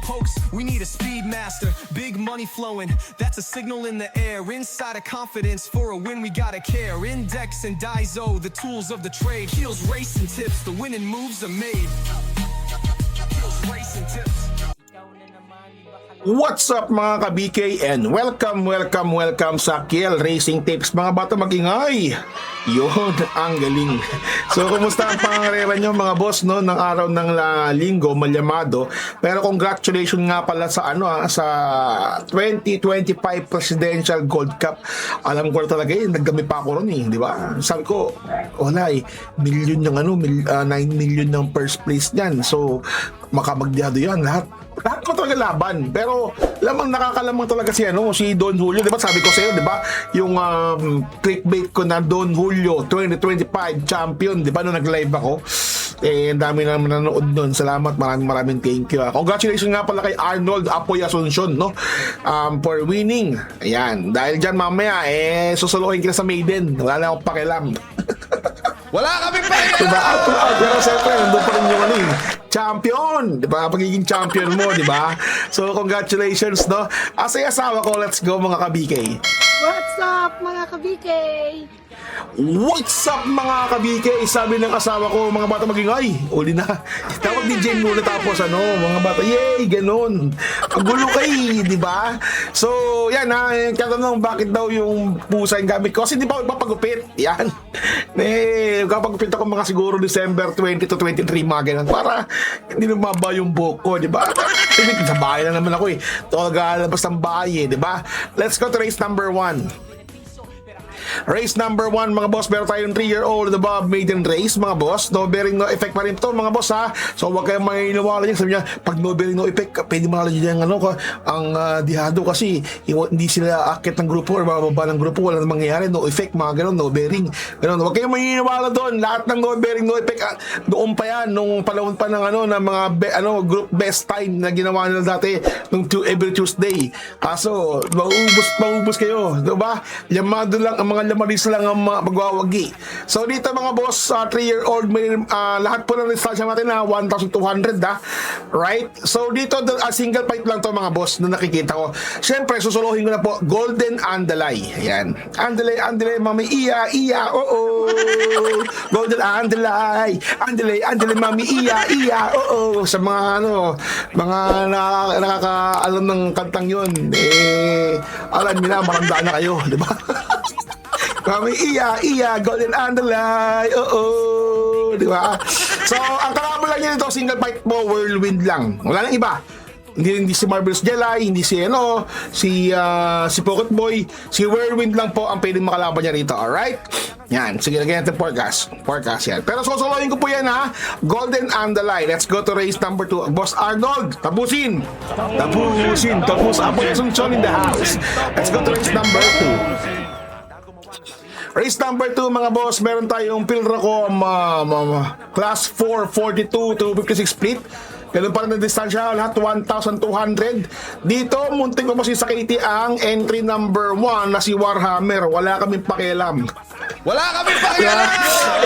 pokes, we need a speed master. Big money flowing, that's a signal in the air. Inside of confidence, for a win we gotta care. Index and Daiso, the tools of the trade. Heels, racing tips, the winning moves are made. Heels, racing tips. What's up mga ka-BK and welcome sa Kiel Racing Tips. Mga bata magingay, yun ang galing. So kumusta ang pangarera nyo mga boss no, ng araw ng linggo, malyamado. Pero congratulations nga pala sa sa 2025 Presidential Gold Cup. Alam ko na talaga nagdami pa ako ron di ba? Sabi ko, wala million yung 9 million ng first place niyan. So makamagdiyado yan lahat ko talaga laban. Pero lamang nakakalamang talaga si Don Julio, 'di ba? Sabi ko sa iyo, 'di ba? Yung clickbait ko na Don Julio 2025 champion, 'di ba? Nung nag-live ako. Ang dami naman nanood doon. Salamat, maraming thank you. Congratulations nga pala kay Arnold Apoy Asuncion, no? For winning. Ayan, dahil diyan mamaya susuluhin kita sa maiden. Wala na akong pakialam. Wala kami pakialam! Diba? Pero siyempre, nandun pa rin yung champion, di ba? Pagiging champion mo, di ba? So, congratulations, no? Sa asawa ko, let's go mga ka-BK. What's up mga ka-BK? What's up mga ka-BK? Sabi ng asawa ko, mga bata magingay, uli na. Tawag ni Jen muna tapos mga bata, yay, ganun. Gulo kay, di ba? So, yan katanong bakit daw yung pusa yung gamit ko? Kasi di pa papagupit. Yan. Kapagupit ako mga siguro December 20 to 23, mga ganun. Para hindi lumaba yung buhok ko, di ba? Sa bahay na naman ako Tagalabas ng bahay di ba? Let's go to race number 1. Race number 1 mga boss, meron tayong 3-year-old above maiden race mga boss. No bearing no effect pa rin ito mga boss ha. So huwag kayong maniniwala niya. Sabi niya, pag no bearing no effect, pwede mo nalang yung ang dihado kasi hindi sila akit ng grupo or bababa ng grupo, wala namang mangyayari, no effect mga ganun, no bearing ganun. Huwag kayong maniniwala doon. Lahat ng no bearing no effect doon pa yan nung panahon pa ng ng mga group best time na ginawa nila dati nung every Tuesday. Kaso maubos kayo, diba? Yamado lang ang mga lamaris lang ang magwawagi. So dito mga boss, 3-year-old may lahat po ng distansya natin 1,200 right? So dito single fight lang to mga boss na nakikita ko. Siyempre susuluhin ko na po Golden Andalay. Ayan. Andalay mami iya oo. Golden Andalay mami iya oo. Sa mga mga nakakaalam ng kantang yun alam niyo na marandaan na kayo, di ba? Mami iya Golden Andalay di ba? So ang kalaban lang niya nito single fight mo, whirlwind lang, wala nang iba. Hindi si Marvelous Jelly, hindi si si Pocket Boy, si Whirlwind lang po ang pwedeng makalaban niya rito, alright? Yan, sige, lagyan natin forecast yan. Pero susuluhin ko po yan Golden Andalay. Let's go to race number 2. Boss Arnold, tapusin tapos Apoy Asuncion in the house. Let's go to race number 2. Race number 2 mga boss, meron tayong Pilracom class 4, 42 to 56 split. Ganun pa rin ang distansya, lahat 1,200. Dito, munting ko po si Sakiti ang entry number 1 na si Warhammer. Wala kaming pakialam. Wala kaming pakialam!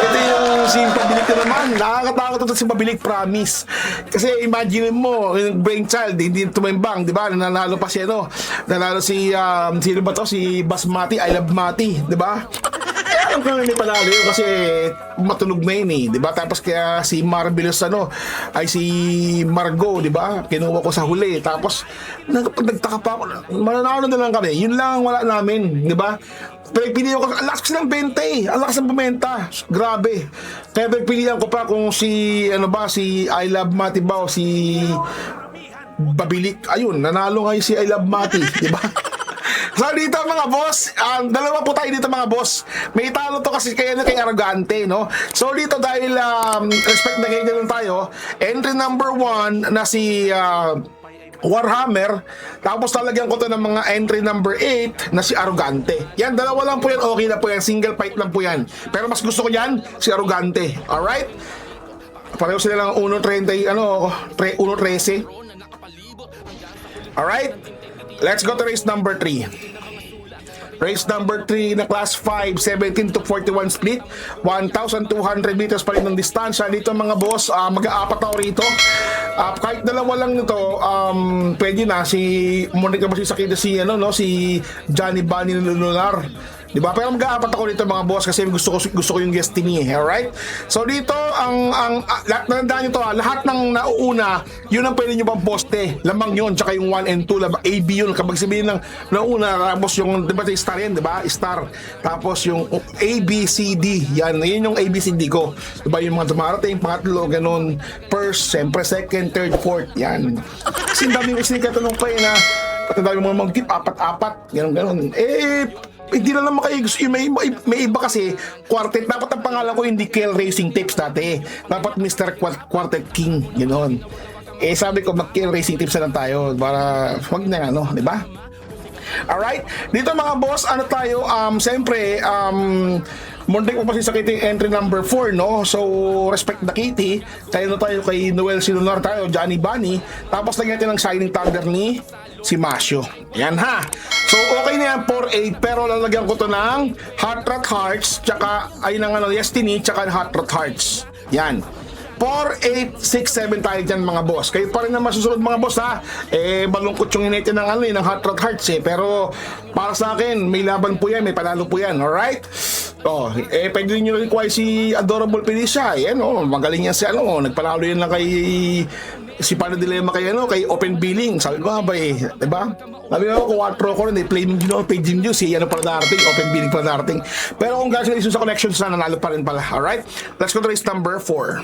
Ito yung si Pabilik na naman. Nakakatakot ito si Pabilik, promise. Kasi imagine mo, yung brainchild, hindi tumembang, di ba? Nanalo pa si nanalo si, sino ba to? Si Basmati, I Love Mati, di ba? Alam ko hindi panalo yun kasi matunog na yun di ba? Tapos kaya si Marvelous ay si Margo, di ba? Kinuha ko sa huli. Tapos nagtaka pa ako, mananalo na lang kami. Yun lang ang wala namin, di ba? Pinagpilihan ko, ang lakas ko silang benta ang lakas ng bumenta, grabe. Kaya pinagpilihan ko pa kung si si I Love Mati ba o si Babilik. Ayun, nanalo nga yung si I Love Mati, di ba? So dito mga boss, dalawa po tayo dito mga boss. May talo to kasi kay Arrogante, no? So dito dahil respect na ganyan lang tayo, entry number 1 na si Warhammer, tapos talagyan ko to ng mga entry number 8 na si Arrogante. Yan, dalawa lang po yan, okay na po yan, single fight lang po yan. Pero mas gusto ko yan, si Arrogante. Alright? Pareho sila lang 1.30, 1.13. Alright? Let's go to race number 3. Race number 3 na class 5, 17 to 41 split, 1,200 meters pa rin ng distansya. Dito mga boss, mag-aapat ako rito. Kahit dalawa lang nito, pwede na si Monica masisakita si ano no, si Johnny Bunny Lunar. Diba? Pero mag-aapat ako dito mga boss kasi gusto ko yung Destiny, alright? So dito tandaan nyo to lahat ng nauuna, yun ang pwede nyo bang poste. Lamang yun, tsaka yung 1 and 2, AB yun. Kapag sabihin ng nauna, tapos yung, diba star yan, diba? Star. Tapos yung A, B, C, D. Yan, yun yung A, B, C, D ko. Diba yung mga dumarating, pangatlo, ganun. First, siyempre, second, third, fourth. Yan. Kasi dami ko sinikatanong pa na pati dami mo mag-keep, apat-apat. Ganun. Hindi na naman kayo gusto. May iba kasi quartet. Dapat ang pangalan ko hindi Kel Racing Tips dati. Dapat Mr. Quartet King. Ganoon. Sabi ko mag-Kel Racing Tips na lang tayo para wag na ano, di ba? Alright. Dito mga boss, ano tayo? Siyempre, muntik ko pa si Kitty entry number 4, no? So, respect the Kitty. Tayo na tayo kay Noel Silunar tayo, Johnny Bunny. Tapos lagyan natin ng Shining Thunder ni si Masyo. Yan ha. So, okay na yan, 4-8. Pero lalagyan ko to ng Hot Rod Hearts, tsaka, ay ng ano, Destiny, tsaka Hot Rod Hearts. Yan. 4, 8, 6, 7 tayo dyan mga boss. Kayo pa rin na masusunod mga boss ha. Malungkot yung inete ng ano ng Hot Rod Hearts Pero para sa akin, may laban po yan, may panalo po yan. Alright? Pwede nyo rin kuha si Adorable Felicia. Yan magaling yan si ano. Nagpanalo yan lang kay si Pana Dilema kay ano, kay Open Billing. Sabi ko nga ba diba? Sabi ko, 4 ko rin, play mo yun, pay Jim Juice, ano pa darating, Open Billing pa darating. Pero kung congratulations sa connections na nanalo pa rin pala. Alright? Let's go to race number 4.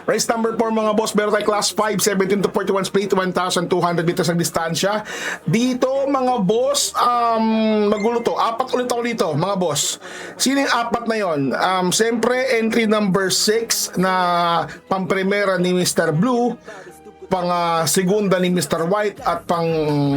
Race number 4 mga boss, meron tayo class 5, 17 to 41 split, 1,200 meters ang distansya. Dito mga boss, magulo to. 4 ulit ako dito mga boss. Sino yung 4 na yon? Siyempre entry number 6 na pang-primera ni Mr. Blue, pang segunda ni Mr. White at pang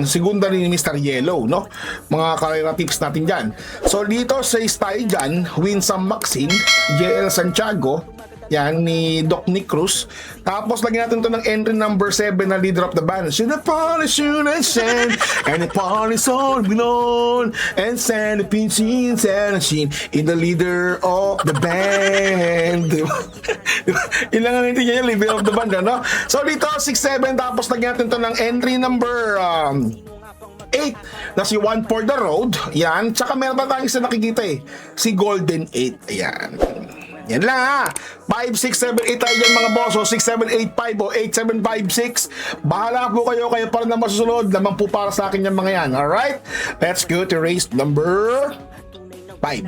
segunda ni Mr. Yellow, no? Mga karera tips natin dyan. So dito 6 tayo dyan, Winsam Maxine, JL Santiago, yan ni Doc Nick Cruz. Tapos lagyan natin to ng entry number 7 na leader of the band. Should the party should I send and the party's on on and send the pinchins and a sheen in the leader of the band. Ilangan natin yan yung leader of the band, no? So dito 6-7 tapos lagyan natin to ng entry number 8 na si One for the Road. Yan. Tsaka meron pa tayong isa nakikita si Golden 8. Ayan. Yan lang ha. 5, 6, 7, 8 tayo dyan mga boss. O 6, 7, 8, 5 o 8, 7, 5, 6. Bahala po kayo para na masusunod. Naman po para sa akin yung mga yan. Alright? Let's go to race number 5.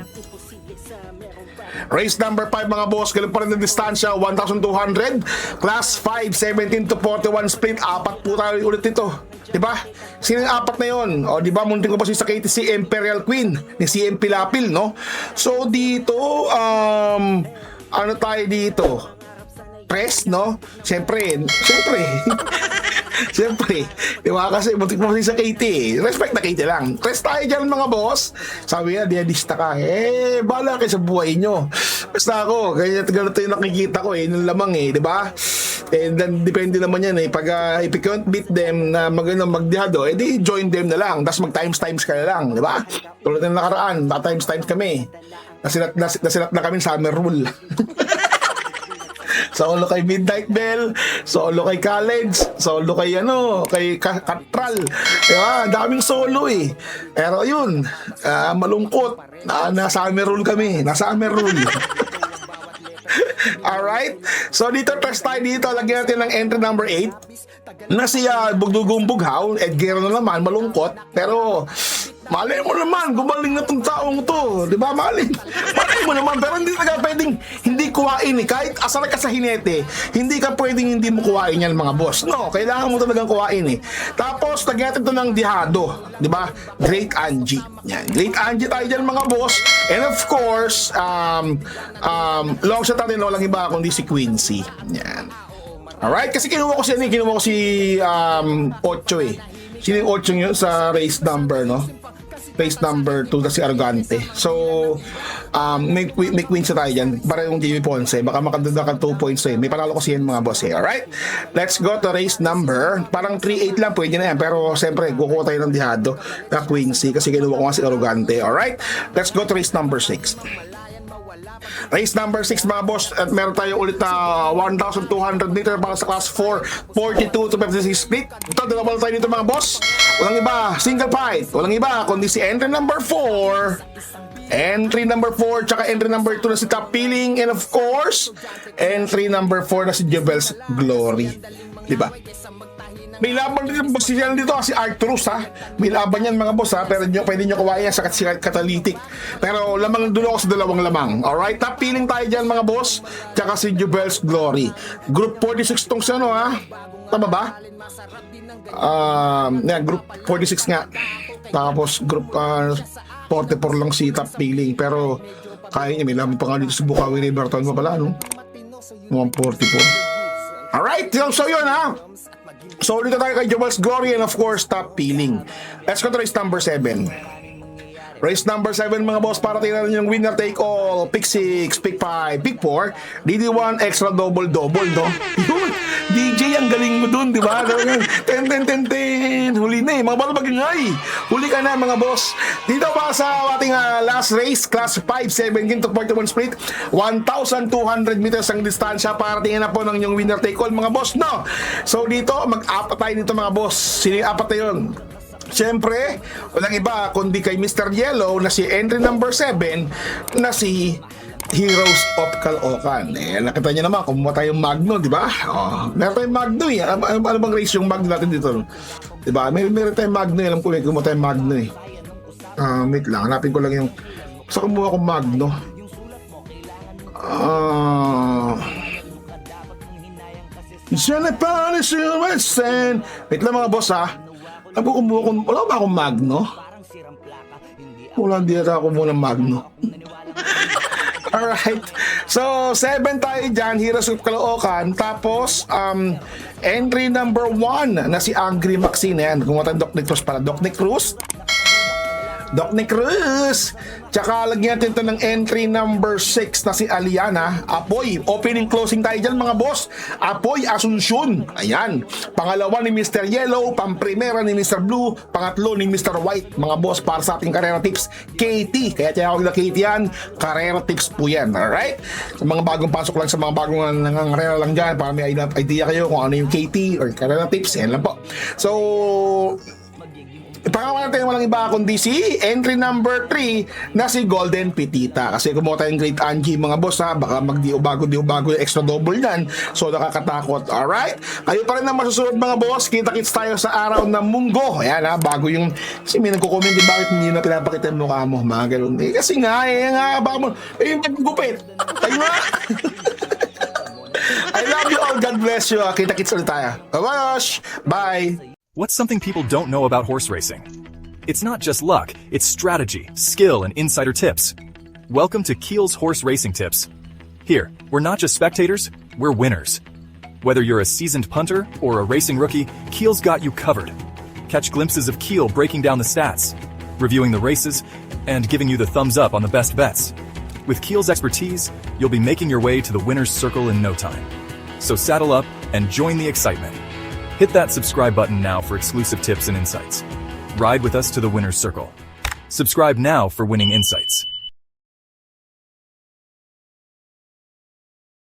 Race number 5 mga boss, ganun pa rin ng distansya, 1,200. Class 5, 17 to 41 split. 4 po tayo ulit ito. Diba? Sino yung 4 na yun? O diba, munting ko pa si Sakiti, si Imperial Queen ni CM Pilapil, no? So dito, ano tayo dito? Press, no? Siyempre Siyempre, di ba? Kasi muntik mo sa Katie. Respect na Katie lang. Press tayo dyan mga boss. Sabi niya, diadista ka. Bahala kayo sa buhay nyo. Basta ako, ganito yung nakikita ko yung lamang di ba? Then, depende naman yan Pag if you can't beat them na magdihado, di join them na lang. Tapos mag-times ka na lang, di ba? Tulad ng nakaraan, times kami. Nasilat na kami summer rule. Solo kay Midnight Bell, solo kay College, solo kay kay Katral. Diba? Daming solo Pero yun, malungkot. Nasa rule kami. Nasa rule. Alright? So dito, test tayo dito. Lagyan natin ng entry number 8 na siya Bugdugong Bughaw. Edgar na naman, malungkot. Pero malay mo naman, gumaling na tong taong to. Di ba? Malay mo naman. Pero hindi talaga pwedeng hindi kuhain Kahit asal ka sa hinete, hindi ka pwedeng hindi mo kuhain yan mga boss. No, kailangan mo talagang kuhain Tapos, lagyan natin ito ng dihado. Di ba? Great Angie. Yan. Great Angie tayo dyan mga boss. And of course, long shot natin walang iba kundi si Quincy. Yan. Alright? Kasi kinuha ko si 8 Sino yung 8 yun sa race number, no? Race number 2 na si Arrogante. So, may queen sa tayo dyan. Para yung Jimmy Ponce. Baka makadada ka 2 points May panalo ko siya mga boss Alright? Let's go to race number. Parang 3-8 lang. Pwede na yan. Pero, siyempre, kukuha tayo ng dihado na Quincy. Kasi kinuha ko nga si Arrogante. Alright? Let's go to race number 6. Race number 6 mga boss, at meron tayo ulit na 1,200 meter para sa class 4, 42 to 56 split. Ito, dalawa tayo dito mga boss. Walang iba, single fight. Walang iba, kundi si entry number 4. Entry number 4, tsaka entry number 2 na si Top Peeling, and of course, entry number 4 na si Jebel's Glory. Diba? May laban dito, boss yan dito si Arcturus ha. May laban yan mga boss ha, pero pwede nyo kawain yan sa Catalytic. Pero lamang dulo ako sa dalawang lamang. Alright, Top Peeling tayo dyan mga boss, tsaka si Jebel's Glory. Group 46 tong sa ano ha. Tama ba? Group 46 nga. Tapos group 44 lang si Top Peeling. Pero kaya niya, may laban pa nga dito sa Bukawi Riverton pa pala, no? 144. Alright, so yun ha. So dito tayo kay Jebel's Glory and of course Top Peeling. Let's go to race number 7. Race number 7 mga boss, para tingnan yung winner take all. Pick 6, pick 5, pick 4, DD1 extra double no? Yun, DJ ang galing mo dun, di ba? 10, huli na eh, mga bala magingay. Huli ka na mga boss. Dito pa sa ating last race, class 5, 17 to 41 split, 1,200 meters ang distansya, para tingnan na po ng yung winner take all mga boss, no? So dito, mag-apat tayo dito mga boss. Sino yung apat na yun? Siyempre, walang iba kundi kay Mr. Yellow na si entry number 7 na si Heroes of Caloocan. Nakita niyo naman, kumuha tayong Magno, di ba? Meron tayong Magno eh. Ano bang race yung Magno natin dito? Di ba? Meron tayong Magno eh. Alam ko may kumuha tayong Magno eh. Wait lang, hanapin ko lang yung... Sa kumuha akong Magno. Wait lang mga boss ha. Wala ba akong Magno? Wala, hindi na ako muna Magno. Alright. So, 7 tayo dyan, Heroes of Caloocan. Tapos, entry number 1 na si Angry Maxine. Yan, kumuha Doc Nick Cruz para Doc Nick Cruz. Doc Nick Cruz. Tsaka lagyan natin ito ng entry number 6 na si Aliana Apoy. Opening closing tayo dyan mga boss. Apoy Asuncion. Ayan. Pangalawa ni Mr. Yellow. Pamprimera ni Mr. Blue. Pangatlo ni Mr. White. Mga boss, para sa ating karera tips, KT. Kaya tinawag na KT yan. Karera tips po yan. Alright? Sa mga bagong pasok lang, sa mga bagong karera lang dyan, para may idea kayo kung ano yung KT or karera tips. Yan lang po. So, ipangalawa natin walang iba kundi si entry number 3 na si Golden Pitita. Kasi kumuha tayong Great Angie mga boss ha. Baka magdi-ubago yung extra double yan. So nakakatakot. Alright? Kayo pa rin ang masusunod mga boss. Kita-kits tayo sa araw ng Munggo. Ayan ha. Bago yung... Kasi may nagko-comment din bakit hindi na pinapakita yung mukha mo. Mga ganun. Kasi nga baka mo. Yung pagkupit. Tayo nga. I love you all. God bless you. Kita-kits ulit tayo. Bye. What's something people don't know about horse racing? It's not just luck, it's strategy, skill, and insider tips. Welcome to Keel's Horse Racing Tips. Here, we're not just spectators, we're winners. Whether you're a seasoned punter or a racing rookie, Keel's got you covered. Catch glimpses of Keel breaking down the stats, reviewing the races, and giving you the thumbs up on the best bets. With Keel's expertise, you'll be making your way to the winner's circle in no time. So saddle up and join the excitement. Hit that subscribe button now for exclusive tips and insights. Ride with us to the winner's circle. Subscribe now for winning insights.